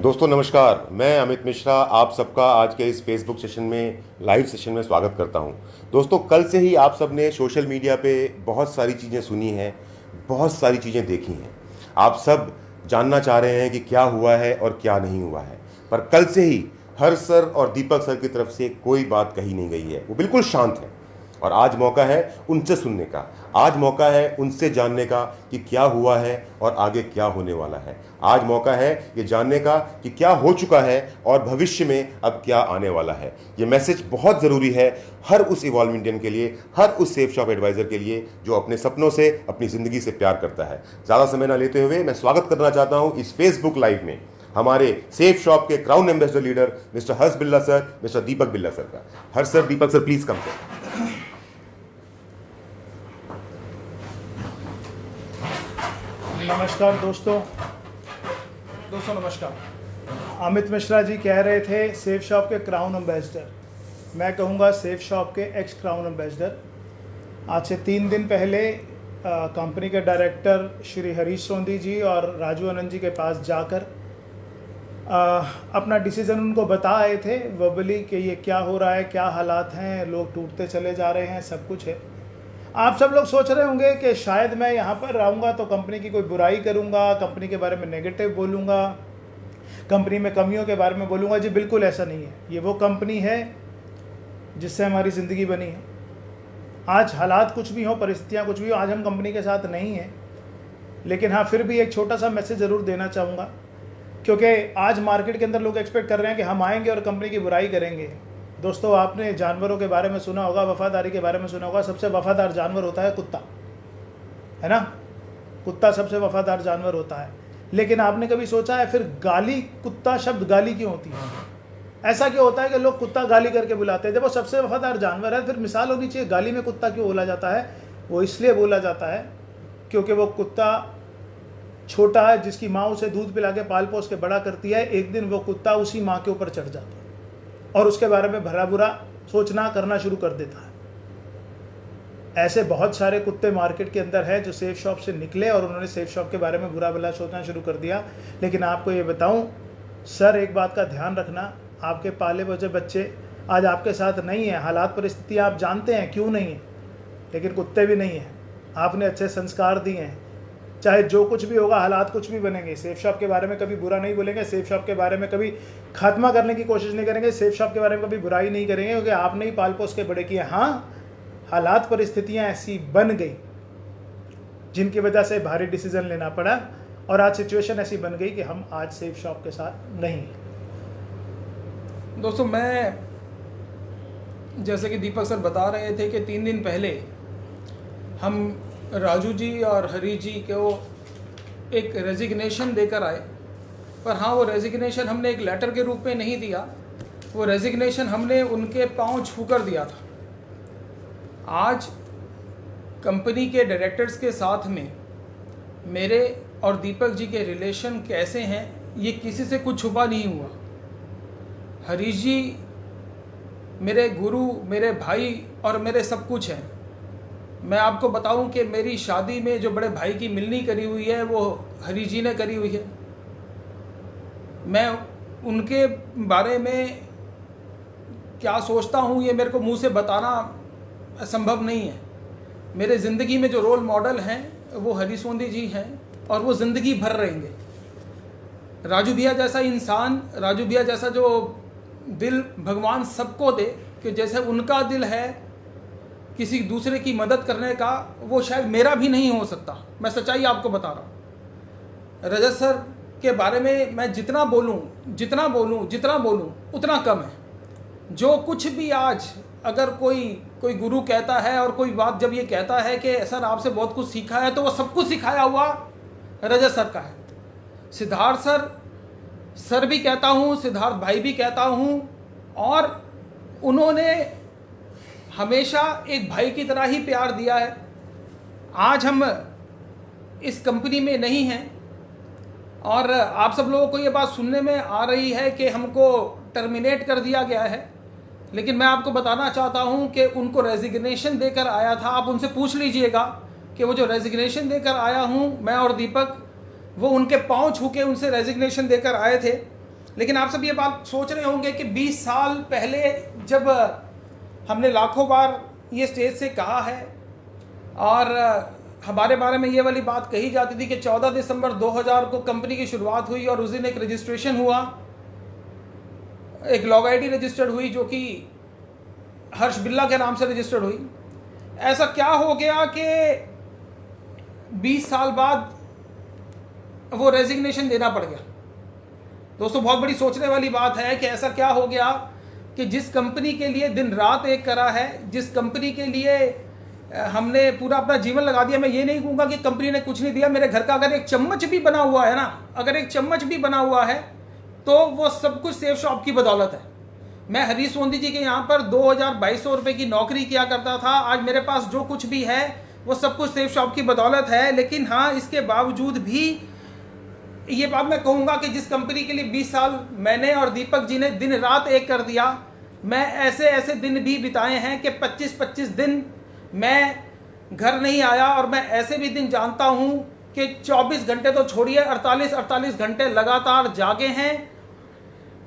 दोस्तों नमस्कार, मैं अमित मिश्रा आप सबका आज के इस फेसबुक सेशन में लाइव सेशन में स्वागत करता हूं। दोस्तों कल से ही आप सब ने सोशल मीडिया पे बहुत सारी चीज़ें सुनी हैं, बहुत सारी चीज़ें देखी हैं। आप सब जानना चाह रहे हैं कि क्या हुआ है और क्या नहीं हुआ है, पर कल से ही हर्ष सर और दीपक सर की तरफ से कोई बात कही नहीं गई है। वो बिल्कुल शांत है और आज मौका है उनसे सुनने का, आज मौका है उनसे जानने का कि क्या हुआ है और आगे क्या होने वाला है। आज मौका है ये जानने का कि क्या हो चुका है और भविष्य में अब क्या आने वाला है। ये मैसेज बहुत ज़रूरी है हर उस इवॉल्व इंडियन के लिए, हर उस सेफ शॉप एडवाइज़र के लिए जो अपने सपनों से, अपनी ज़िंदगी से प्यार करता है। ज़्यादा समय ना लेते हुए मैं स्वागत करना चाहता हूँ इस फेसबुक लाइव में हमारे सेफ शॉप के crown ambassador leader mister Harsh Billa sir, mister Deepak Billa sir का। Harsh sir, Deepak sir, please come sir. नमस्कार दोस्तों नमस्कार। अमित मिश्रा जी कह रहे थे सेफ शॉप के क्राउन एम्बेसडर, मैं कहूँगा सेफ शॉप के एक्स क्राउन एम्बेसडर। आज से 3 दिन पहले कंपनी के डायरेक्टर श्री हरीश सोंधी जी और राजू आनंद जी के पास जाकर अपना डिसीज़न उनको बता आए थे वर्बली कि ये क्या हो रहा है, क्या हालात हैं, लोग टूटते चले जा रहे हैं, सब कुछ है। आप सब लोग सोच रहे होंगे कि शायद मैं यहाँ पर रहूँगा तो कंपनी की कोई बुराई करूँगा, कंपनी के बारे में नेगेटिव बोलूँगा, कंपनी में कमियों के बारे में बोलूँगा। जी बिल्कुल ऐसा नहीं है। ये वो कंपनी है जिससे हमारी ज़िंदगी बनी है। आज हालात कुछ भी हो, परिस्थितियाँ कुछ भी हो, आज हम कंपनी के साथ नहीं हैं, लेकिन हाँ फिर भी एक छोटा सा मैसेज ज़रूर देना चाहूँगा, क्योंकि आज मार्केट के अंदर लोग एक्सपेक्ट कर रहे हैं कि हम आएंगे और कंपनी की बुराई करेंगे। दोस्तों आपने जानवरों के बारे में सुना होगा, वफादारी के बारे में सुना होगा। सबसे वफादार जानवर होता है कुत्ता, है ना। कुत्ता सबसे वफादार जानवर होता है। लेकिन आपने कभी सोचा है फिर गाली, कुत्ता शब्द गाली क्यों होती है? ऐसा क्यों होता है कि लोग कुत्ता गाली करके बुलाते हैं? जब वो सबसे वफादार जानवर है फिर मिसाल होनी चाहिए, गाली में कुत्ता क्यों बोला जाता है? वो इसलिए बोला जाता है क्योंकि वो कुत्ता छोटा है, जिसकी माँ उसे दूध पिला के पाल पोस के बड़ा करती है। एक दिन वो कुत्ता उसी माँ के ऊपर चढ़ जाता है और उसके बारे में भला बुरा सोचना करना शुरू कर देता है। ऐसे बहुत सारे कुत्ते मार्केट के अंदर है जो सेफ शॉप से निकले और उन्होंने सेफ शॉप के बारे में बुरा भला सोचना शुरू कर दिया। लेकिन आपको ये बताऊं सर, एक बात का ध्यान रखना, आपके पाले बचे बच्चे आज आपके साथ नहीं हैं। हालात परिस्थिति आप जानते हैं क्यों नहीं है, लेकिन कुत्ते भी नहीं हैं। आपने अच्छे संस्कार दिए हैं, चाहे जो कुछ भी होगा, हालात कुछ भी बनेंगे। सेफ शॉप के बारे में कभी बुरा नहीं बोलेंगे, सेफ शॉप के बारे में कभी खात्मा करने की कोशिश नहीं करेंगे, सेफ शॉप के बारे में कभी बुराई नहीं करेंगे, क्योंकि आपने ही पाल पोस के बड़े किए। हाँ, हालात परिस्थितियाँ ऐसी बन गई जिनकी वजह से भारी डिसीजन लेना पड़ा और आज सिचुएशन ऐसी बन गई कि हम आज सेफ शॉप के साथ नहीं हैं। दोस्तों मैं जैसे कि दीपक सर बता रहे थे कि 3 दिन पहले हम राजू जी और हरी जी को एक रेजिग्नेशन देकर आए। पर हाँ, वो रेजिग्नेशन हमने एक लेटर के रूप में नहीं दिया, वो रेजिग्नेशन हमने उनके पांव छूकर दिया था। आज कंपनी के डायरेक्टर्स के साथ में मेरे और दीपक जी के रिलेशन कैसे हैं ये किसी से कुछ छुपा नहीं हुआ। हरीश जी मेरे गुरु, मेरे भाई और मेरे सब कुछ हैं। मैं आपको बताऊं कि मेरी शादी में जो बड़े भाई की मिलनी करी हुई है वो हरी जी ने करी हुई है। मैं उनके बारे में क्या सोचता हूं ये मेरे को मुंह से बताना संभव नहीं है। मेरे ज़िंदगी में जो रोल मॉडल हैं वो हरी सोंधी जी हैं और वो ज़िंदगी भर रहेंगे। राजू भैया जैसा इंसान, राजू भैया जैसा जो दिल भगवान सबको दे कि जैसे उनका दिल है किसी दूसरे की मदद करने का, वो शायद मेरा भी नहीं हो सकता। मैं सच्चाई आपको बता रहा हूँ। रजत सर के बारे में मैं जितना बोलूँ उतना कम है। जो कुछ भी आज अगर कोई गुरु कहता है और कोई बात जब ये कहता है कि सर आपसे बहुत कुछ सीखा है, तो वो सब कुछ सिखाया हुआ रजत सर का है। सिद्धार्थ सर भी कहता हूँ, सिद्धार्थ भाई भी कहता हूँ, और उन्होंने हमेशा एक भाई की तरह ही प्यार दिया है। आज हम इस कंपनी में नहीं हैं और आप सब लोगों को ये बात सुनने में आ रही है कि हमको टर्मिनेट कर दिया गया है, लेकिन मैं आपको बताना चाहता हूं कि उनको रेजिग्नेशन देकर आया था। आप उनसे पूछ लीजिएगा कि वो जो रेजिग्नेशन देकर आया हूं मैं और दीपक, वो उनके पांव छू के उनसे रेजिग्नेशन देकर आए थे। लेकिन आप सब ये बात सोच रहे होंगे कि 20 साल पहले जब हमने लाखों बार ये स्टेज से कहा है और हमारे बारे में ये वाली बात कही जाती थी कि 14 दिसंबर 2000 को कंपनी की शुरुआत हुई और उस दिन एक रजिस्ट्रेशन हुआ, एक लॉग आईडी रजिस्टर्ड हुई जो कि हर्ष बिल्ला के नाम से रजिस्टर्ड हुई। ऐसा क्या हो गया कि 20 साल बाद वो रेजिग्नेशन देना पड़ गया? दोस्तों, बहुत बड़ी सोचने वाली बात है कि ऐसा क्या हो गया कि जिस कंपनी के लिए दिन रात एक करा है, जिस कंपनी के लिए हमने पूरा अपना जीवन लगा दिया। मैं ये नहीं कहूँगा कि कंपनी ने कुछ नहीं दिया। मेरे घर का अगर एक चम्मच भी बना हुआ है ना, अगर एक चम्मच भी बना हुआ है तो वो सब कुछ सेफ शॉप की बदौलत है। मैं हरीश सोंधी जी के यहाँ पर 2200 रुपये की नौकरी किया करता था। आज मेरे पास जो कुछ भी है वो सब कुछ सेफ शॉप की बदौलत है। लेकिन हाँ, इसके बावजूद भी ये बात मैं कहूँगा कि जिस कंपनी के लिए 20 साल मैंने और दीपक जी ने दिन रात एक कर दिया, मैं ऐसे ऐसे दिन भी बिताए हैं कि 25-25 दिन मैं घर नहीं आया। और मैं ऐसे भी दिन जानता हूँ कि 24 घंटे तो छोड़िए, 48 घंटे लगातार जागे हैं,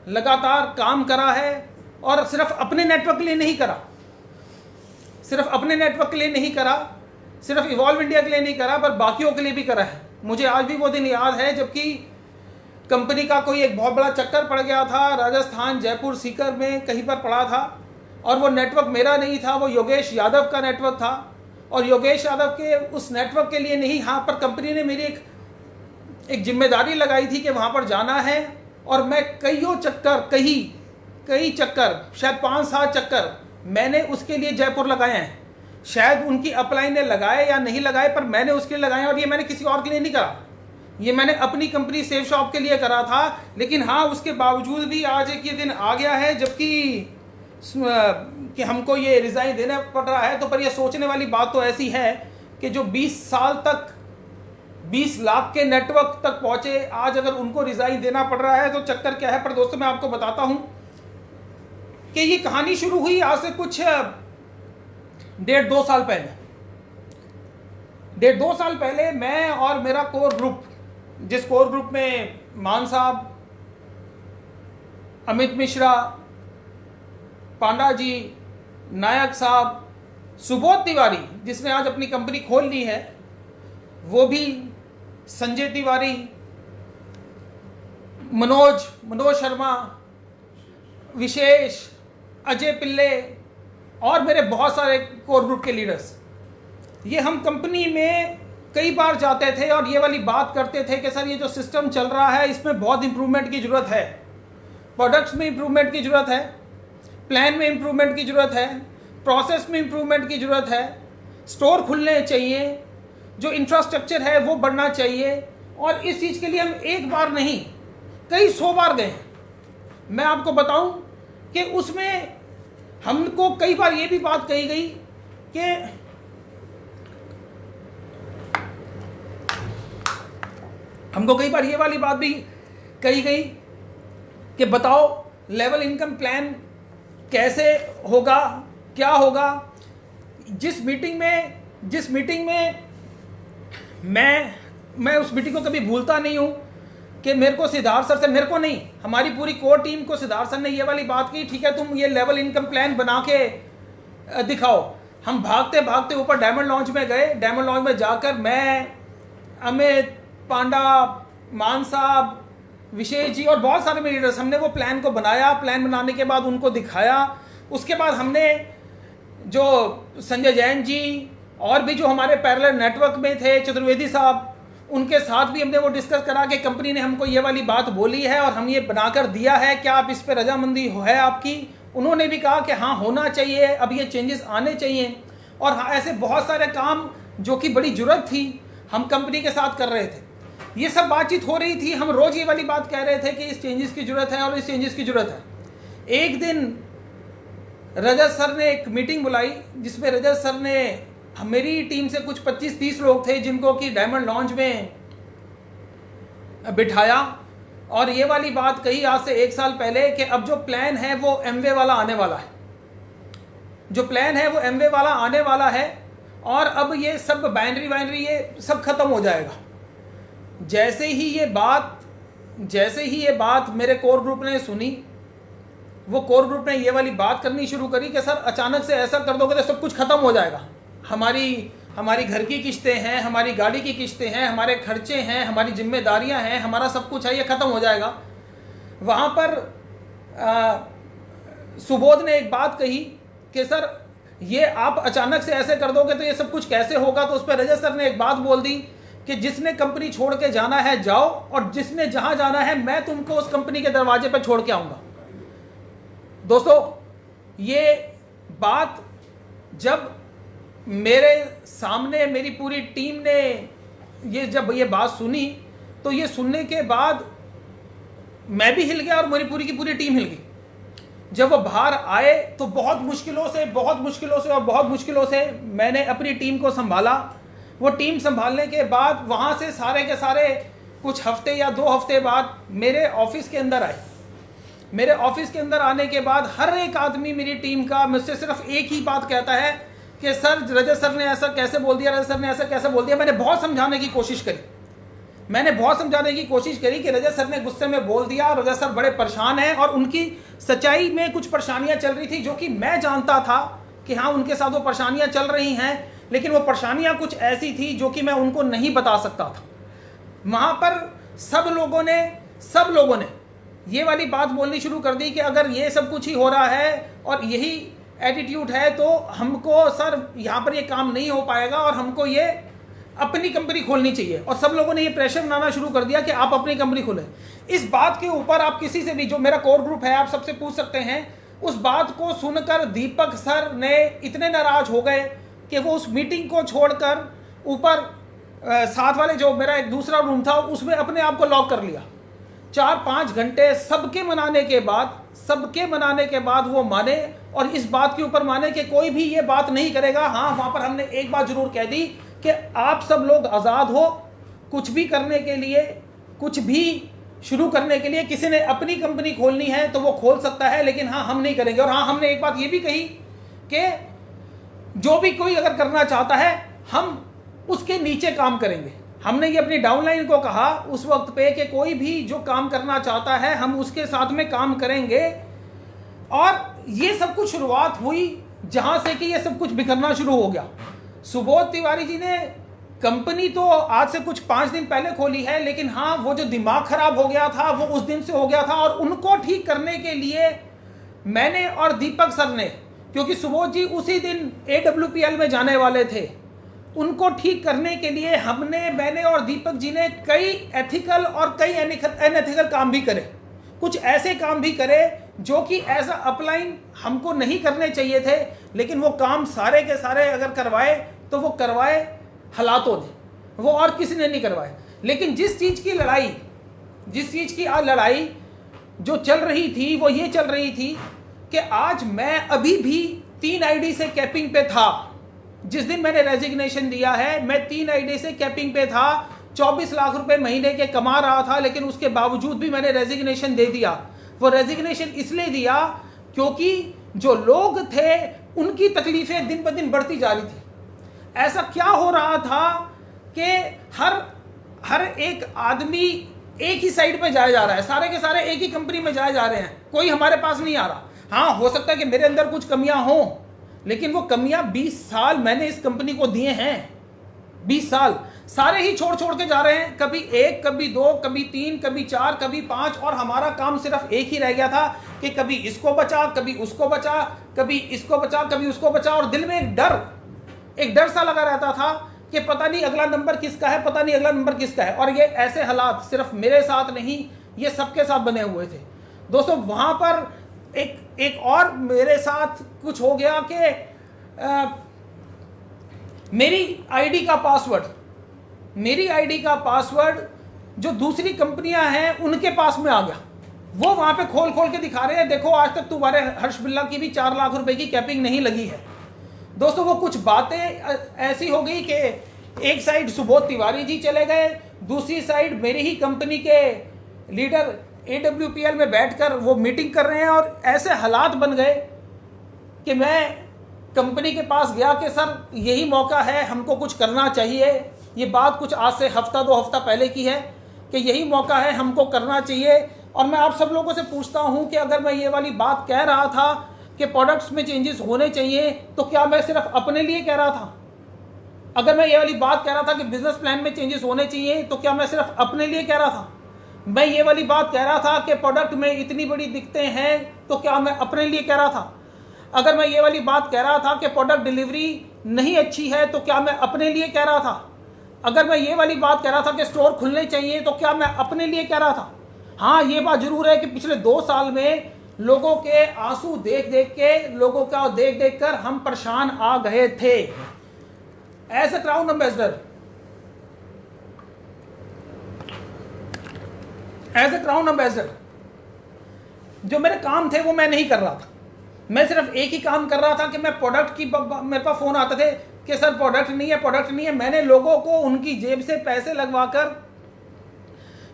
लगातार काम करा है। और सिर्फ अपने नेटवर्क के लिए नहीं करा, सिर्फ अपने नेटवर्क के लिए नहीं करा, सिर्फ इवॉल्व इंडिया के लिए नहीं करा, पर बाकियों के लिए भी करा है। मुझे आज भी वो दिन याद है जबकि कंपनी का कोई एक बहुत बड़ा चक्कर पड़ गया था, राजस्थान जयपुर सीकर में कहीं पर पड़ा था, और वो नेटवर्क मेरा नहीं था, वो योगेश यादव का नेटवर्क था। और योगेश यादव के उस नेटवर्क के लिए नहीं, हाँ, पर कंपनी ने मेरी एक जिम्मेदारी लगाई थी कि वहाँ पर जाना है। और मैं कई चक्कर, शायद 5-7 चक्कर मैंने उसके लिए जयपुर लगाए हैं। शायद उनकी अपलाइन ने लगाए या नहीं लगाए, पर मैंने उसके लिए लगाए। और ये मैंने किसी और के लिए नहीं करा, ये मैंने अपनी कंपनी सेफ शॉप के लिए करा था। लेकिन हाँ, उसके बावजूद भी आज एक ये दिन आ गया है जबकि कि हमको ये रिज़ाइन देना पड़ रहा है। तो पर ये सोचने वाली बात तो ऐसी है कि जो 20 साल तक 20 लाख के नेटवर्क तक पहुंचे, आज अगर उनको रिज़ाइन देना पड़ रहा है तो चक्कर क्या है। पर दोस्तों, मैं आपको बताता हूं कि ये कहानी शुरू हुई आज से कुछ 1.5-2 साल पहले। 1.5-2 साल पहले मैं और मेरा कोर ग्रुप, जिस कोर ग्रुप में मान साहब, अमित मिश्रा, पांडा जी, नायक साहब, सुबोध तिवारी जिसने आज अपनी कंपनी खोल ली है, वो भी, संजय तिवारी, मनोज शर्मा, विशेष, अजय पिल्ले और मेरे बहुत सारे कोर ग्रुप के लीडर्स, ये हम कंपनी में कई बार जाते थे और ये वाली बात करते थे कि सर, ये जो सिस्टम चल रहा है इसमें बहुत इंप्रूवमेंट की ज़रूरत है, प्रोडक्ट्स में इंप्रूवमेंट की ज़रूरत है, प्लान में इंप्रूवमेंट की ज़रूरत है, प्रोसेस में इंप्रूवमेंट की ज़रूरत है, स्टोर खुलने चाहिए, जो इंफ्रास्ट्रक्चर है वो बढ़ना चाहिए। और इस चीज़ के लिए हम एक बार नहीं, कई 100 बार गए। मैं आपको बताऊं कि उसमें हमको कई बार ये भी बात कही गई कि हमको कई बार ये वाली बात भी कही गई कि बताओ लेवल इनकम प्लान कैसे होगा, क्या होगा। जिस मीटिंग में मैं उस मीटिंग को कभी भूलता नहीं हूँ कि मेरे को सिद्धार्थ सर से, मेरे को नहीं, हमारी पूरी कोर टीम को सिद्धार्थ सर ने ये वाली बात की, ठीक है तुम ये लेवल इनकम प्लान बना के दिखाओ। हम भागते भागते ऊपर डायमंड लॉन्च में गए। डायमंड लॉन्च में जाकर मैं, अमित, पांडा, मान साहब, विशेष जी और बहुत सारे मेरे लीडर्स, हमने वो प्लान को बनाया। प्लान बनाने के बाद उनको दिखाया। उसके बाद हमने जो संजय जैन जी और भी जो हमारे पैरेलल नेटवर्क में थे, चतुर्वेदी साहब, उनके साथ भी हमने वो डिस्कस करा कि कंपनी ने हमको ये वाली बात बोली है और हम ये बनाकर दिया है, क्या आप इस पर रजामंदी है आपकी। उन्होंने भी कहा कि हाँ होना चाहिए, अब ये चेंजेस आने चाहिए। और हाँ, ऐसे बहुत सारे काम जो कि बड़ी ज़रूरत थी हम कंपनी के साथ कर रहे थे। ये सब बातचीत हो रही थी, हम रोज़ ये वाली बात कह रहे थे कि इस चेंजेस की ज़रूरत है और इस चेंजेस की ज़रूरत है। एक दिन रजत सर ने एक मीटिंग बुलाई जिसमें रजत सर ने, मेरी टीम से कुछ 25-30 लोग थे जिनको कि डायमंड लॉन्च में बिठाया और ये वाली बात कही आज से 1 साल पहले कि अब जो प्लान है वो एमवे वाला आने वाला है, जो प्लान है वो एमवे वाला आने वाला है और अब ये सब बाइनरी ये सब खत्म हो जाएगा। जैसे ही ये बात जैसे ही ये बात मेरे कोर ग्रुप ने सुनी, वो कोर ग्रुप ने ये वाली बात करनी शुरू करी कि सर अचानक से ऐसा कर दोगे तो सब कुछ ख़त्म हो जाएगा। हमारी घर की किस्तें हैं, हमारी गाड़ी की किस्तें हैं, हमारे खर्चे हैं, हमारी जिम्मेदारियां हैं, हमारा सब कुछ है, ये ख़त्म हो जाएगा। वहाँ पर सुबोध ने एक बात कही कि सर ये आप अचानक से ऐसे कर दोगे तो ये सब कुछ कैसे होगा। तो उस पर रजत सर ने एक बात बोल दी कि जिसने कंपनी छोड़ के जाना है जाओ, और जिसने जहाँ जाना है मैं तुमको उस कंपनी के दरवाजे पर छोड़ के आऊँगा। दोस्तों, ये बात जब मेरे सामने मेरी पूरी टीम ने जब ये बात सुनी, तो ये सुनने के बाद मैं भी हिल गया और मेरी पूरी की पूरी टीम हिल गई। जब वो बाहर आए तो बहुत मुश्किलों से मैंने अपनी टीम को संभाला। वो टीम संभालने के बाद वहाँ से सारे के सारे कुछ हफ्ते या 2 हफ्ते बाद मेरे ऑफिस के अंदर आए। मेरे ऑफिस के अंदर आने के बाद हर एक आदमी मेरी टीम का मुझसे सिर्फ एक ही बात कहता है कि सर रजत सर ने ऐसा कैसे बोल दिया, रजत सर ने ऐसा कैसे बोल दिया। मैंने बहुत समझाने की कोशिश करी कि रजत सर ने गुस्से में बोल दिया, रजत सर बड़े परेशान हैं और उनकी सच्चाई में कुछ परेशानियां चल रही थी जो कि मैं जानता था कि हाँ उनके साथ वो परेशानियां चल रही हैं, लेकिन वो परेशानियां कुछ ऐसी थी जो कि मैं उनको नहीं बता सकता था। वहाँ पर सब लोगों ने ये वाली बात बोलनी शुरू कर दी कि अगर ये सब कुछ ही हो रहा है और यही एटीट्यूड है तो हमको सर यहाँ पर ये काम नहीं हो पाएगा और हमको ये अपनी कंपनी खोलनी चाहिए। और सब लोगों ने ये प्रेशर बनाना शुरू कर दिया कि आप अपनी कंपनी खोलें। इस बात के ऊपर आप किसी से भी, जो मेरा कोर ग्रुप है, आप सबसे पूछ सकते हैं। उस बात को सुनकर दीपक सर ने इतने नाराज हो गए कि वो उस मीटिंग को छोड़कर ऊपर साथ वाले जो मेरा एक दूसरा रूम था उसमें अपने आप को लॉक कर लिया। 4-5 घंटे सबके मनाने के बाद वो माने, और इस बात के ऊपर माने कि कोई भी ये बात नहीं करेगा। हाँ, वहाँ पर हमने एक बात जरूर कह दी कि आप सब लोग आज़ाद हो, कुछ भी करने के लिए, कुछ भी शुरू करने के लिए। किसी ने अपनी कंपनी खोलनी है तो वो खोल सकता है, लेकिन हाँ हम नहीं करेंगे। और हाँ, हमने एक बात ये भी कही कि जो भी कोई अगर करना चाहता है हम उसके नीचे काम करेंगे। हमने ये अपनी डाउनलाइन को कहा उस वक्त पे कि कोई भी जो काम करना चाहता है हम उसके साथ में काम करेंगे। और ये सब कुछ शुरुआत हुई जहां से कि ये सब कुछ बिखरना शुरू हो गया। सुबोध तिवारी जी ने कंपनी तो आज से कुछ 5 दिन पहले खोली है, लेकिन हाँ वो जो दिमाग खराब हो गया था वो उस दिन से हो गया था। और उनको ठीक करने के लिए मैंने और दीपक सर ने, क्योंकि सुबोध जी उसी दिन AWPL में जाने वाले थे, उनको ठीक करने के लिए मैंने और दीपक जी ने कई एथिकल और कई अनएथिकल काम भी करे। कुछ ऐसे काम भी करे जो कि एज अ अपलाइन हमको नहीं करने चाहिए थे, लेकिन वो काम सारे के सारे अगर करवाए तो वो करवाए हालातों ने, वो और किसी ने नहीं करवाए। लेकिन जिस चीज़ की लड़ाई जो चल रही थी वो ये चल रही थी कि आज मैं अभी भी 3 आईडी से कैपिंग पे था। जिस दिन मैंने रेजिग्नेशन दिया है मैं 3 आईडी से कैपिंग पे था, 24 लाख रुपए महीने के कमा रहा था, लेकिन उसके बावजूद भी मैंने रेजिग्नेशन दे दिया। वो रेजिग्नेशन इसलिए दिया क्योंकि जो लोग थे उनकी तकलीफें दिन ब दिन बढ़ती जा रही थी। ऐसा क्या हो रहा था कि हर एक आदमी एक ही साइड पे जाया जा रहा है, सारे के सारे एक ही कंपनी में जाए जा रहे हैं, कोई हमारे पास नहीं आ रहा। हाँ, हो सकता है कि मेरे अंदर कुछ कमियां हों, लेकिन वो कमियां 20 साल मैंने इस कंपनी को दिए हैं। 20 साल सारे ही छोड़ के जा रहे हैं, कभी 1, कभी 2, कभी 3, कभी 4, कभी 5, और हमारा काम सिर्फ एक ही रह गया था कि कभी इसको बचा, कभी उसको बचा, कभी इसको बचा, कभी उसको बचा। और दिल में एक डर सा लगा रहता था कि पता नहीं अगला नंबर किसका है, पता नहीं अगला नंबर किसका है। और ये ऐसे हालात सिर्फ मेरे साथ नहीं, ये सबके साथ बने हुए थे। दोस्तों, वहाँ पर एक और मेरे साथ कुछ हो गया कि मेरी आईडी का पासवर्ड जो दूसरी कंपनियां हैं उनके पास में आ गया। वो वहाँ पे खोल के दिखा रहे हैं, देखो आज तक तुम्हारे हर्ष बिल्ला की भी 4 लाख रुपए की कैपिंग नहीं लगी है। दोस्तों, वो कुछ बातें ऐसी हो गई कि एक साइड सुबोध तिवारी जी चले गए, दूसरी साइड मेरी ही कंपनी के लीडर AWPL में बैठकर वो मीटिंग कर रहे हैं। और ऐसे हालात बन गए कि मैं कंपनी के पास गया कि सर यही मौका है, हमको कुछ करना चाहिए। ये बात कुछ आज से हफ्ता 2 हफ्ता पहले की है कि यही मौका है, हमको करना चाहिए। और मैं आप सब लोगों से पूछता हूं कि अगर मैं ये वाली बात कह रहा था कि प्रोडक्ट्स में चेंजेस होने चाहिए, तो क्या मैं सिर्फ अपने लिए कह रहा था? अगर मैं ये वाली बात कह रहा था कि बिजनेस प्लान में चेंजेस होने चाहिए, तो क्या मैं सिर्फ अपने लिए कह रहा था? मैं ये वाली बात कह रहा था कि प्रोडक्ट में इतनी बड़ी दिक्कतें हैं, तो क्या मैं अपने लिए कह रहा था? अगर मैं ये वाली बात कह रहा था कि प्रोडक्ट डिलीवरी नहीं अच्छी है, तो क्या मैं अपने लिए कह रहा था? अगर मैं ये वाली बात कह रहा था कि स्टोर खुलने चाहिए, तो क्या मैं अपने लिए कह रहा था? हाँ, ये बात जरूर है कि पिछले 2 साल में लोगों के आंसू देख देख के, लोगों का देख देख कर हम परेशान आ गए थे। एज अ क्राउन एम्बेसडर, जो मेरे काम थे वो मैं नहीं कर रहा था। मैं सिर्फ एक ही काम कर रहा था कि मैं प्रोडक्ट की, मेरे पास फोन आते थे कि सर प्रोडक्ट नहीं है, प्रोडक्ट नहीं है। मैंने लोगों को उनकी जेब से पैसे लगवाकर,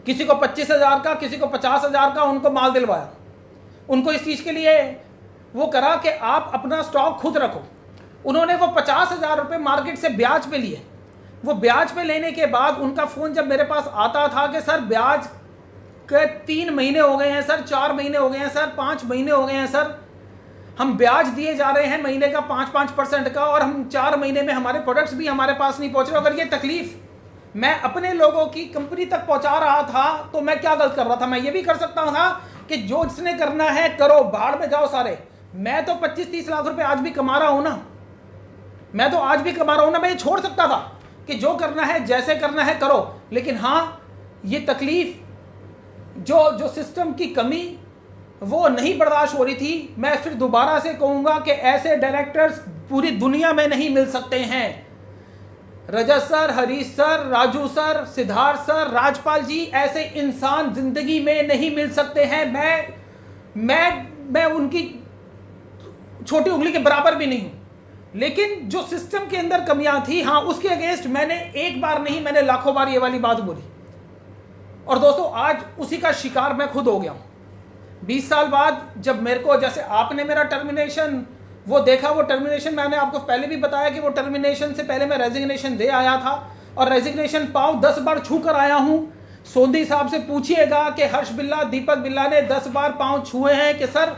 किसी को 25,000 का, किसी को 50,000 का उनको माल दिलवाया। उनको इस चीज़ के लिए वो करा कि आप अपना स्टॉक खुद रखो। उन्होंने वो 50,000 रुपये मार्केट से ब्याज पे लिए। वो ब्याज पे लेने के बाद उनका फ़ोन जब मेरे पास आता था कि सर ब्याज के 3 महीने हो गए हैं सर, 4 महीने हो गए हैं सर, 5 महीने हो गए हैं सर, हम ब्याज दिए जा रहे हैं महीने का 5-5% का, और हम 4 महीने में हमारे प्रोडक्ट्स भी हमारे पास नहीं पहुंच रहे। अगर ये तकलीफ मैं अपने लोगों की कंपनी तक पहुंचा रहा था, तो मैं क्या गलत कर रहा था? मैं ये भी कर सकता था कि जो जिसने करना है करो, बाहर में जाओ सारे। मैं तो 25-30 लाख रुपए आज भी कमा रहा हूं ना, मैं तो आज भी कमा रहा हूं ना। मैं ये छोड़ सकता था कि जो करना है, जैसे करना है करो। लेकिन हाँ, ये तकलीफ, जो सिस्टम की कमी, वो नहीं बर्दाश्त हो रही थी। मैं फिर दोबारा से कहूंगा कि ऐसे डायरेक्टर्स पूरी दुनिया में नहीं मिल सकते हैं। Rajat sir, Harish sir, Raju sir, Siddharth sir, Rajpal ji, ऐसे इंसान जिंदगी में नहीं मिल सकते हैं। मैं उनकी छोटी उंगली के बराबर भी नहीं हूं, लेकिन जो सिस्टम के अंदर कमियां थी, हाँ, उसके अगेंस्ट मैंने एक बार नहीं, मैंने लाखों बार ये वाली बात बोली। और दोस्तों, आज उसी का शिकार मैं खुद हो गया हूं। 20 साल बाद जब मेरे को, जैसे आपने मेरा टर्मिनेशन वो देखा, वो टर्मिनेशन मैंने आपको पहले भी बताया कि वो टर्मिनेशन से पहले मैं रेजिग्नेशन दे आया था, और रेजिग्नेशन पाँव 10 बार छू कर आया हूं। सोंधी साहब से पूछिएगा कि हर्ष बिल्ला, दीपक बिल्ला ने 10 बार पाँव छुए हैं कि सर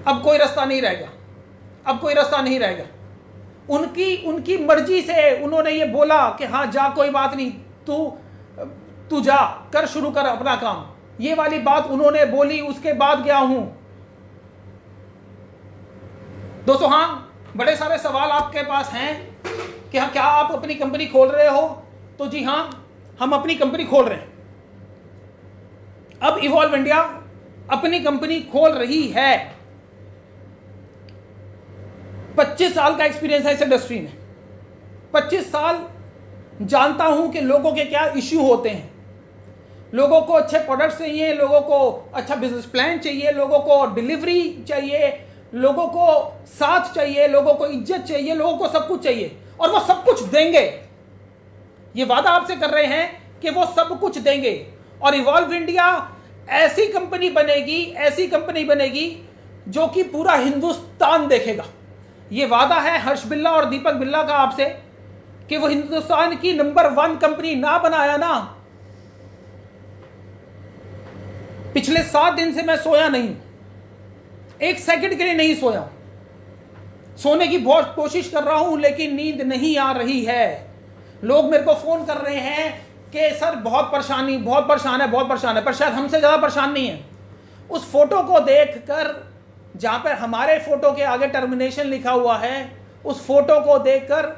अब कोई रास्ता नहीं रहेगा, अब कोई रास्ता नहीं रहेगा। उनकी मर्जी से उन्होंने ये बोला कि हाँ जा, कोई बात नहीं, तू जा, कर, शुरू कर अपना काम। ये वाली बात उन्होंने बोली, उसके बाद गया हूं। दोस्तों, हाँ, बड़े सारे सवाल आपके पास हैं कि हाँ, क्या आप अपनी कंपनी खोल रहे हो? तो जी हाँ, हम अपनी कंपनी खोल रहे हैं। अब इवॉल्व इंडिया अपनी कंपनी खोल रही है। 25 साल का एक्सपीरियंस है इस इंडस्ट्री में। 25 साल जानता हूं कि लोगों के क्या इश्यू होते हैं। लोगों को अच्छे प्रोडक्ट्स चाहिए, लोगों को अच्छा बिजनेस प्लान चाहिए, लोगों को डिलीवरी चाहिए, लोगों को साथ चाहिए, लोगों को इज्जत चाहिए, लोगों को सब कुछ चाहिए, और वो सब कुछ देंगे। ये वादा आपसे कर रहे हैं कि वो सब कुछ देंगे। और इवॉल्व इंडिया ऐसी कंपनी बनेगी, ऐसी कंपनी बनेगी जो कि पूरा हिंदुस्तान देखेगा। ये वादा है हर्ष बिल्ला और दीपक बिल्ला का आपसे कि वो हिंदुस्तान की नंबर 1 कंपनी ना बनाया ना। पिछले 7 दिन से मैं सोया नहीं, एक सेकंड के लिए नहीं सोया। सोने की बहुत कोशिश कर रहा हूं, लेकिन नींद नहीं आ रही है। लोग मेरे को फोन कर रहे हैं कि सर बहुत परेशानी, बहुत परेशान है, बहुत परेशान है, पर शायद हमसे ज्यादा परेशान नहीं है। उस फोटो को देखकर, जहां पर हमारे फोटो के आगे टर्मिनेशन लिखा हुआ है, उस फोटो को देखकर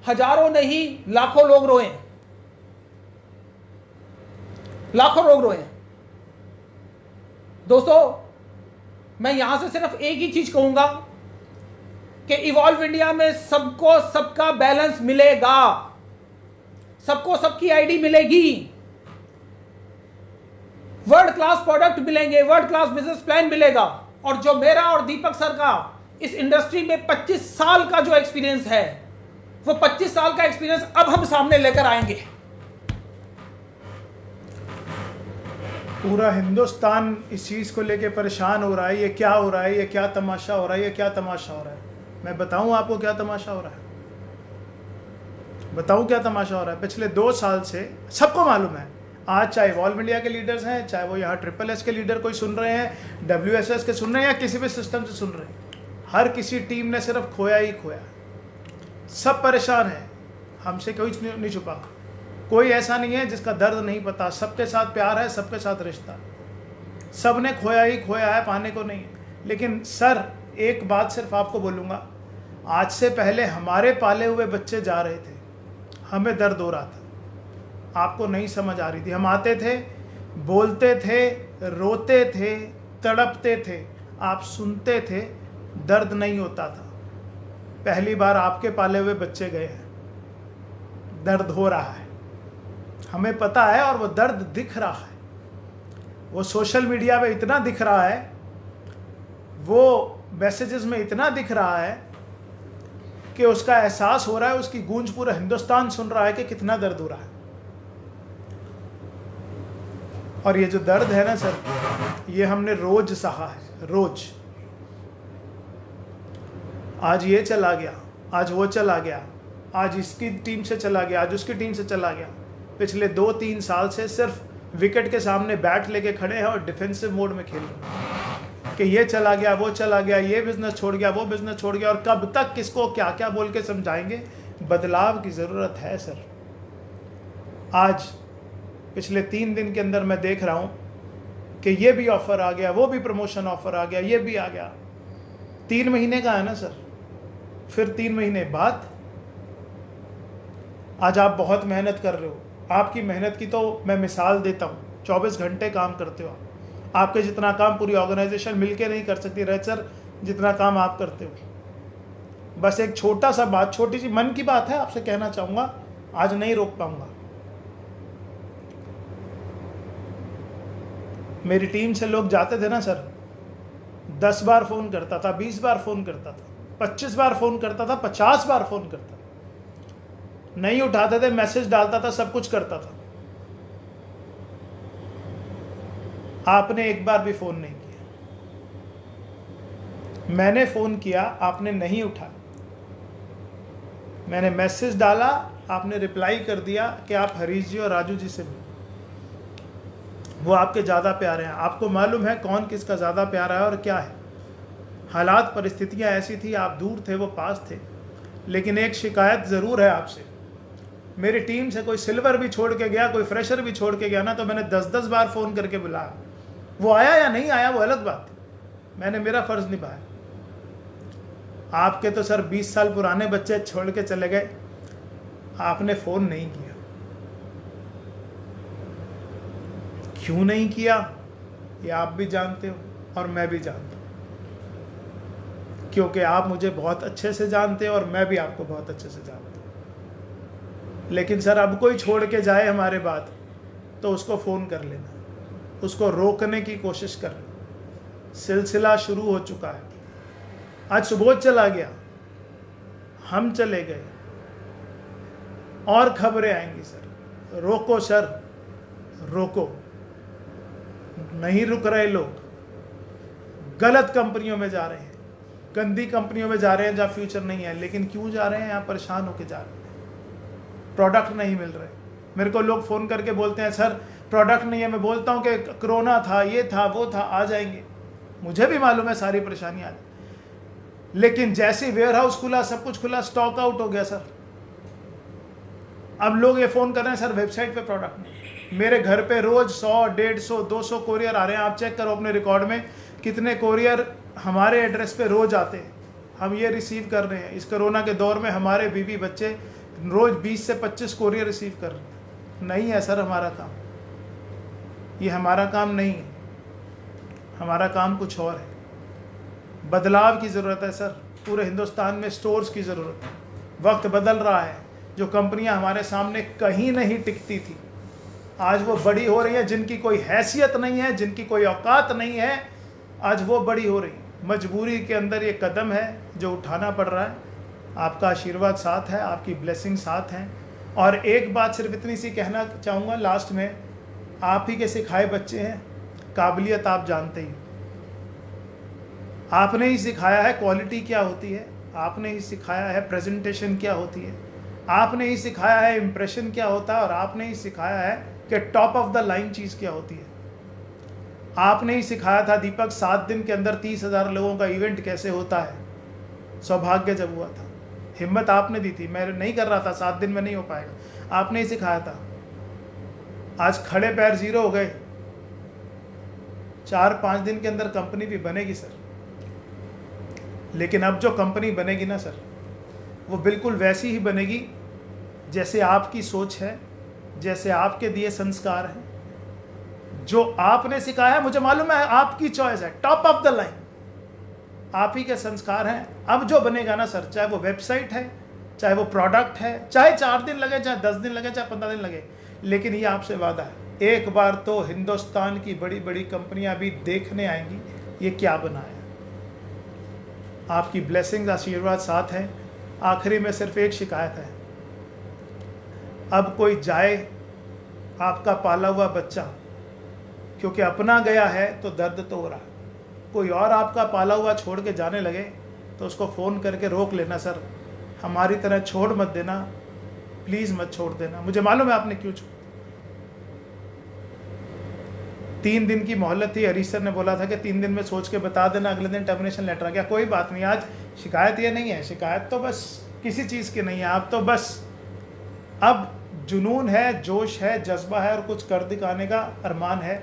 हजारों नहीं लाखों लोग रोए, लाखों लोग रोए। दोस्तों, मैं यहां से सिर्फ एक ही चीज कहूंगा कि इवॉल्व इंडिया में सबको सबका बैलेंस मिलेगा, सबको सबकी आईडी मिलेगी, वर्ल्ड क्लास प्रोडक्ट मिलेंगे, वर्ल्ड क्लास बिजनेस प्लान मिलेगा। और जो मेरा और दीपक सर का इस इंडस्ट्री में 25 साल का जो एक्सपीरियंस है, वो 25 साल का एक्सपीरियंस अब हम सामने लेकर आएंगे। पूरा हिंदुस्तान इस चीज़ को लेके परेशान हो रहा है। ये क्या हो रहा है, ये क्या तमाशा हो रहा है, ये क्या तमाशा हो रहा है। मैं बताऊं आपको क्या तमाशा हो रहा है, बताऊं क्या तमाशा हो रहा है? पिछले 2 साल से सबको मालूम है, आज चाहे वॉल्व इंडिया के लीडर्स हैं, चाहे वो यहाँ SSS के लीडर कोई सुन रहे हैं, WSS के सुन रहे हैं, या किसी भी सिस्टम से सुन रहे हैं, हर किसी टीम ने सिर्फ खोया ही खोया। सब परेशान हैं, हमसे कोई नहीं छुपा। कोई ऐसा नहीं है जिसका दर्द नहीं पता, सबके साथ प्यार है, सबके साथ रिश्ता। सब ने खोया ही खोया है, पाने को नहीं है। लेकिन सर एक बात सिर्फ आपको बोलूँगा, आज से पहले हमारे पाले हुए बच्चे जा रहे थे, हमें दर्द हो रहा था, आपको नहीं समझ आ रही थी। हम आते थे, बोलते थे, रोते थे, तड़पते थे, आप सुनते थे, दर्द नहीं होता था। पहली बार आपके पाले हुए बच्चे गए हैं, दर्द हो रहा है, हमें पता है, और वो दर्द दिख रहा है। वो सोशल मीडिया पे इतना दिख रहा है, वो मैसेजेस में इतना दिख रहा है कि उसका एहसास हो रहा है, उसकी गूंज पूरा हिंदुस्तान सुन रहा है कि कितना दर्द हो रहा है। और ये जो दर्द है ना सर, ये हमने रोज सहा है, रोज। आज ये चला गया, आज वो चला गया, आज इसकी टीम से चला गया, आज उसकी टीम से चला गया। पिछले 2-3 साल से सिर्फ विकेट के सामने बैट लेके खड़े हैं और डिफेंसिव मोड में खेल रहे हैं कि ये चला गया, वो चला गया, ये बिजनेस छोड़ गया, वो बिजनेस छोड़ गया। और कब तक किसको क्या क्या बोल के समझाएंगे? बदलाव की ज़रूरत है सर। आज पिछले 3 दिन के अंदर मैं देख रहा हूँ कि ये भी ऑफ़र आ गया, वो भी प्रमोशन ऑफ़र आ गया, ये भी आ गया। 3 महीने का है ना सर, फिर 3 महीने बाद। आज आप बहुत मेहनत कर रहे हो, आपकी मेहनत की तो मैं मिसाल देता हूँ। 24 घंटे काम करते हो, आपके जितना काम पूरी ऑर्गेनाइजेशन मिलके नहीं कर सकती रह सर, जितना काम आप करते हो। बस एक छोटा सा बात, छोटी सी मन की बात है, आपसे कहना चाहूँगा, आज नहीं रोक पाऊँगा। मेरी टीम से लोग जाते थे ना सर, 10 बार फ़ोन करता था, 20 बार फ़ोन करता था, 25 बार फ़ोन करता था, 50 बार फ़ोन करता था, नहीं उठाते थे, मैसेज डालता था, सब कुछ करता था। आपने एक बार भी फ़ोन नहीं किया, मैंने फ़ोन किया, आपने नहीं उठाया। मैंने मैसेज डाला, आपने रिप्लाई कर दिया कि आप हरीश जी और राजू जी से मिलो, वो आपके ज़्यादा प्यारे हैं। आपको मालूम है कौन किसका ज़्यादा प्यारा है और क्या है। हालात परिस्थितियाँ ऐसी थी, आप दूर थे, वो पास थे। लेकिन एक शिकायत ज़रूर है आपसे, मेरी टीम से कोई सिल्वर भी छोड़ के गया, कोई फ्रेशर भी छोड़ के गया ना, तो मैंने 10-10 बार फ़ोन करके बुलाया। वो आया या नहीं आया वो अलग बात, मैंने मेरा फ़र्ज़ निभाया। आपके तो सर 20 साल पुराने बच्चे छोड़ के चले गए, आपने फ़ोन नहीं किया। क्यों नहीं किया ये आप भी जानते हो और मैं भी जानता हूँ, क्योंकि आप मुझे बहुत अच्छे से जानते हो और मैं भी आपको बहुत अच्छे से जानता हूँ। लेकिन सर अब कोई छोड़ के जाए हमारे बाद तो उसको फ़ोन कर लेना, उसको रोकने की कोशिश करना। सिलसिला शुरू हो चुका है। आज सुबोध चला गया, हम चले गए, और खबरें आएंगी सर। रोको सर, रोको। नहीं रुक रहे लोग, गलत कंपनियों में जा रहे हैं, गंदी कंपनियों में जा रहे हैं जहाँ फ्यूचर नहीं है। लेकिन क्यों जा रहे हैं? यहाँ परेशान होके जा रहे हैं, प्रोडक्ट नहीं मिल रहे। मेरे को लोग फ़ोन करके बोलते हैं सर प्रोडक्ट नहीं है। मैं बोलता हूँ कि कोरोना था, ये था, वो था, आ जाएंगे। मुझे भी मालूम है सारी परेशानी आ जाए, लेकिन जैसे वेयर हाउस खुला, सब कुछ खुला, स्टॉक आउट हो गया सर। अब लोग ये फ़ोन कर रहे हैं सर वेबसाइट पे प्रोडक्ट नहीं। मेरे घर पे रोज़ 100, 150, 200 कोरियर आ रहे हैं। आप चेक करो अपने रिकॉर्ड में कितने कोरियर हमारे एड्रेस पे रोज़ आते हैं, हम ये रिसीव कर रहे हैं। इस कोरोना के दौर में हमारे बीवी बच्चे रोज़ 20 से 25 कोरियर रिसीव कर रहे हैं। नहीं है सर हमारा काम, ये हमारा काम नहीं है, हमारा काम कुछ और है। बदलाव की ज़रूरत है सर, पूरे हिंदुस्तान में स्टोर्स की ज़रूरत है। वक्त बदल रहा है। जो कंपनियां हमारे सामने कहीं नहीं टिकती थी, आज वो बड़ी हो रही हैं। जिनकी कोई हैसियत नहीं है, जिनकी कोई औकात नहीं है, आज वो बड़ी हो रही हैं। मजबूरी के अंदर ये कदम है जो उठाना पड़ रहा है। आपका आशीर्वाद साथ है, आपकी ब्लेसिंग साथ हैं। और एक बात सिर्फ इतनी सी कहना चाहूँगा लास्ट में, आप ही के सिखाए बच्चे हैं, काबिलियत आप जानते ही, आपने ही सिखाया है क्वालिटी क्या होती है, आपने ही सिखाया है प्रेजेंटेशन क्या होती है, आपने ही सिखाया है इम्प्रेशन क्या होता है, और आपने ही सिखाया है कि टॉप ऑफ द लाइन चीज़ क्या होती है। आपने ही सिखाया था दीपक 7 दिन के अंदर 30,000 लोगों का इवेंट कैसे होता है। सौभाग्य जब हुआ था, हिम्मत आपने दी थी, मैं नहीं कर रहा था, 7 दिन में नहीं हो पाएगा, आपने ही सिखाया था। आज खड़े पैर 0 हो गए, 4-5 दिन के अंदर कंपनी भी बनेगी सर। लेकिन अब जो कंपनी बनेगी ना सर, वो बिल्कुल वैसी ही बनेगी जैसे आपकी सोच है, जैसे आपके दिए संस्कार हैं, जो आपने सिखाया है। मुझे मालूम है आपकी चॉइस है, टॉप ऑफ द लाइन आप ही के संस्कार हैं। अब जो बनेगा ना सर, चाहे वो वेबसाइट है, चाहे वो प्रोडक्ट है, चाहे 4 दिन लगे, चाहे 10 दिन लगे, चाहे 15 दिन लगे, लेकिन ये आपसे वादा है, एक बार तो हिंदुस्तान की बड़ी बड़ी कंपनियां भी देखने आएंगी ये क्या बना है। आपकी ब्लेसिंग्स, आशीर्वाद साथ है। आखिरी में सिर्फ एक शिकायत है, अब कोई जाए आपका पाला हुआ बच्चा, क्योंकि अपना गया है तो दर्द तो हो रहा है, कोई और आपका पाला हुआ छोड़ के जाने लगे तो उसको फ़ोन करके रोक लेना सर, हमारी तरह छोड़ मत देना, प्लीज़ मत छोड़ देना। मुझे मालूम है आपने क्यों छोड़। 3 दिन की मोहलत थी, हरीश सर ने बोला था कि 3 दिन में सोच के बता देना, अगले दिन टर्मिनेशन लेटर आ गया। कोई बात नहीं, आज शिकायत ये नहीं है, शिकायत तो बस किसी चीज़ की नहीं है, आप तो बस अब जुनून है, जोश है, जज्बा है और कुछ कर दिखाने का अरमान है।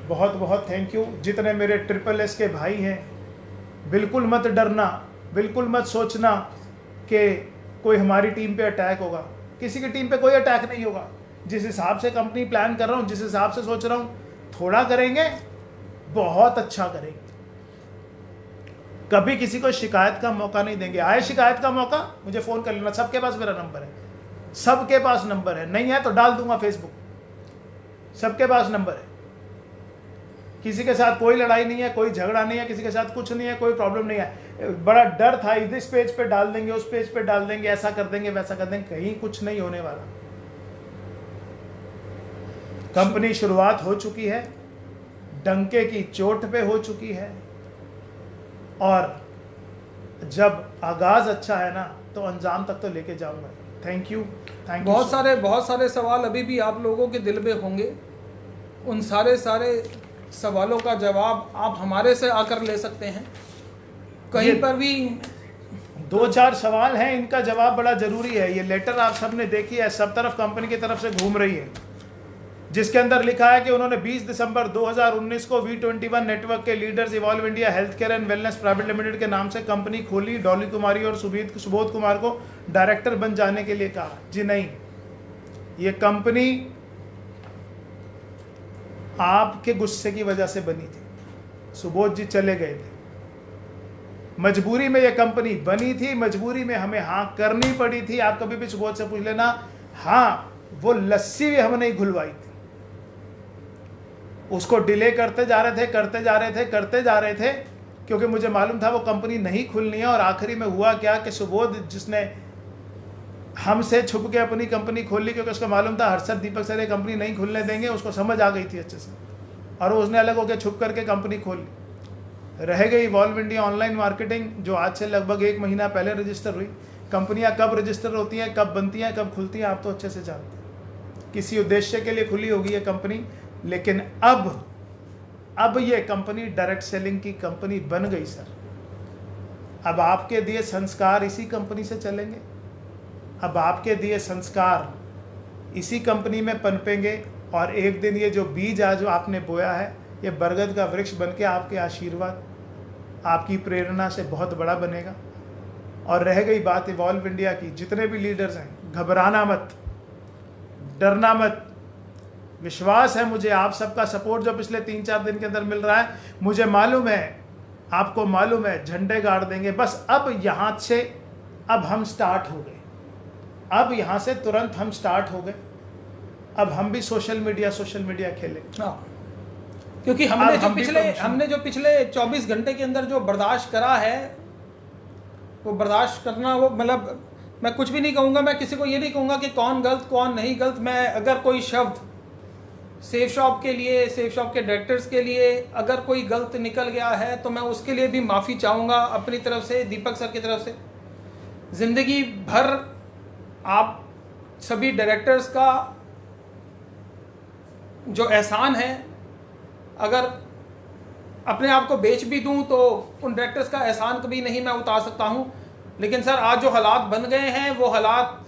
बहुत बहुत थैंक यू। जितने मेरे SSS के भाई हैं, बिल्कुल मत डरना, बिल्कुल मत सोचना कि कोई हमारी टीम पे अटैक होगा। किसी की टीम पे कोई अटैक नहीं होगा। जिस हिसाब से कंपनी प्लान कर रहा हूँ, जिस हिसाब से सोच रहा हूँ, थोड़ा करेंगे, बहुत अच्छा करेंगे। कभी किसी को शिकायत का मौका नहीं देंगे। आए शिकायत का मौका, मुझे फ़ोन कर लेना, सबके पास मेरा नंबर है, सबके पास नंबर है, नहीं है तो डाल दूंगा फेसबुक, सबके पास नंबर है। किसी के साथ कोई लड़ाई नहीं है, कोई झगड़ा नहीं है, किसी के साथ कुछ नहीं है, कोई प्रॉब्लम नहीं है। बड़ा डर था, इस पेज पे डाल देंगे, उस पेज पे डाल देंगे, ऐसा कर देंगे, वैसा कर देंगे, कहीं कुछ नहीं होने वाला। कंपनी शुरुआत हो चुकी है, डंके की चोट पे हो चुकी है, और जब आगाज अच्छा है ना तो अंजाम तक तो लेके जाऊंगा। Thank you, thank you. बहुत सारे सवाल अभी भी आप लोगों के दिल में होंगे। उन सारे सवालों का जवाब आप हमारे से आकर ले सकते हैं। कहीं पर भी 2-4 सवाल हैं, इनका जवाब बड़ा ज़रूरी है। ये लेटर आप सब ने देखी है, सब तरफ कंपनी की तरफ से घूम रही है, जिसके अंदर लिखा है कि उन्होंने 20 दिसंबर 2019 को V21 नेटवर्क के leaders evolve India health care and wellness private limited के नाम से कंपनी खोली। डॉली कुमारी और सुबोध कुमार को डायरेक्टर बन जाने के लिए कहा। जी नहीं, ये कंपनी आपके गुस्से की वजह से बनी थी। सुबोध जी चले गए थे, मजबूरी में ये कंपनी बनी थी, मजबूरी में हमें हाँ करनी पड़ी थी। आप कभी भी सुबोध से पूछ लेना, हाँ वो लस्सी भी हमने ही घुलवाई थी। उसको डिले करते जा रहे थे, क्योंकि मुझे मालूम था वो कंपनी नहीं खुलनी है। और आखिरी में हुआ क्या कि सुबोध, जिसने हमसे छुप के अपनी कंपनी खोल ली, क्योंकि उसको मालूम था हर्षद दीपक सर ये कंपनी नहीं खुलने देंगे, उसको समझ आ गई थी अच्छे से, और उसने अलग होकर छुप करके कंपनी खोल ली। रह गई इवॉल्व इंडिया ऑनलाइन मार्केटिंग, जो आज से लगभग 1 महीना पहले रजिस्टर हुई। कंपनियां कब रजिस्टर होती हैं, कब बनती हैं, कब खुलती हैं, आप तो अच्छे से जानते हैं। किसी उद्देश्य के लिए खुली होगी ये कंपनी, लेकिन अब ये कंपनी डायरेक्ट सेलिंग की कंपनी बन गई सर। अब आपके दिए संस्कार इसी कंपनी से चलेंगे, अब आपके दिए संस्कार इसी कंपनी में पनपेंगे, और एक दिन ये जो बीज आज आपने बोया है, ये बरगद का वृक्ष बन के आपके आशीर्वाद, आपकी प्रेरणा से बहुत बड़ा बनेगा। और रह गई बात इवॉल्व इंडिया की, जितने भी लीडर्स हैं, घबराना मत, डरना मत। विश्वास है मुझे, आप सबका सपोर्ट जो पिछले 3-4 दिन के अंदर मिल रहा है, मुझे मालूम है, आपको मालूम है, झंडे गाड़ देंगे। बस अब यहाँ से अब हम स्टार्ट हो गए, अब यहाँ से तुरंत हम स्टार्ट हो गए। अब हम भी सोशल मीडिया खेलें। हाँ, क्योंकि हमने जो पिछले 24 घंटे के अंदर जो बर्दाश्त करा है, वो बर्दाश्त करना, वो मतलब मैं कुछ भी नहीं कहूँगा, मैं किसी को ये नहीं कहूँगा कि कौन गलत कौन नहीं गलत। मैं अगर कोई शब्द सेफ शॉप के लिए, सेफ शॉप के डायरेक्टर्स के लिए अगर कोई गलत निकल गया है, तो मैं उसके लिए भी माफ़ी चाहूँगा अपनी तरफ से, दीपक सर की तरफ से। ज़िंदगी भर आप सभी डायरेक्टर्स का जो एहसान है, अगर अपने आप को बेच भी दूं तो उन डायरेक्टर्स का एहसान कभी नहीं मैं उतार सकता हूं। लेकिन सर आज जो हालात बन गए हैं, वो हालात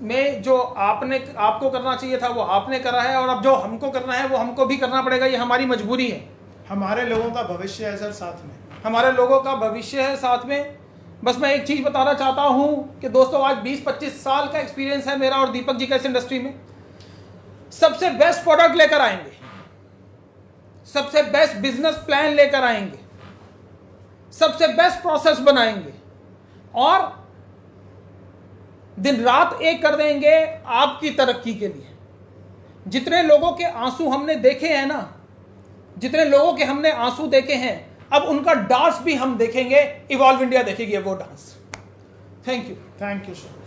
में जो आपको करना चाहिए था वो आपने करा है, और अब जो हमको करना है वो हमको भी करना पड़ेगा। ये हमारी मजबूरी है। हमारे लोगों का भविष्य है सर साथ में, हमारे लोगों का भविष्य है साथ में। बस मैं एक चीज़ बताना चाहता हूं कि दोस्तों आज 20-25 साल का एक्सपीरियंस है मेरा और दीपक जी का इस इंडस्ट्री में। सबसे बेस्ट प्रोडक्ट लेकर आएंगे, सबसे बेस्ट बिजनेस प्लान लेकर आएंगे, सबसे बेस्ट प्रोसेस बनाएंगे और दिन रात एक कर देंगे आपकी तरक्की के लिए। जितने लोगों के आंसू हमने देखे हैं ना, जितने लोगों के हमने आंसू देखे हैं, अब उनका डांस भी हम देखेंगे। इवॉल्व इंडिया देखेगी वो dance. Thank you. Thank you sir.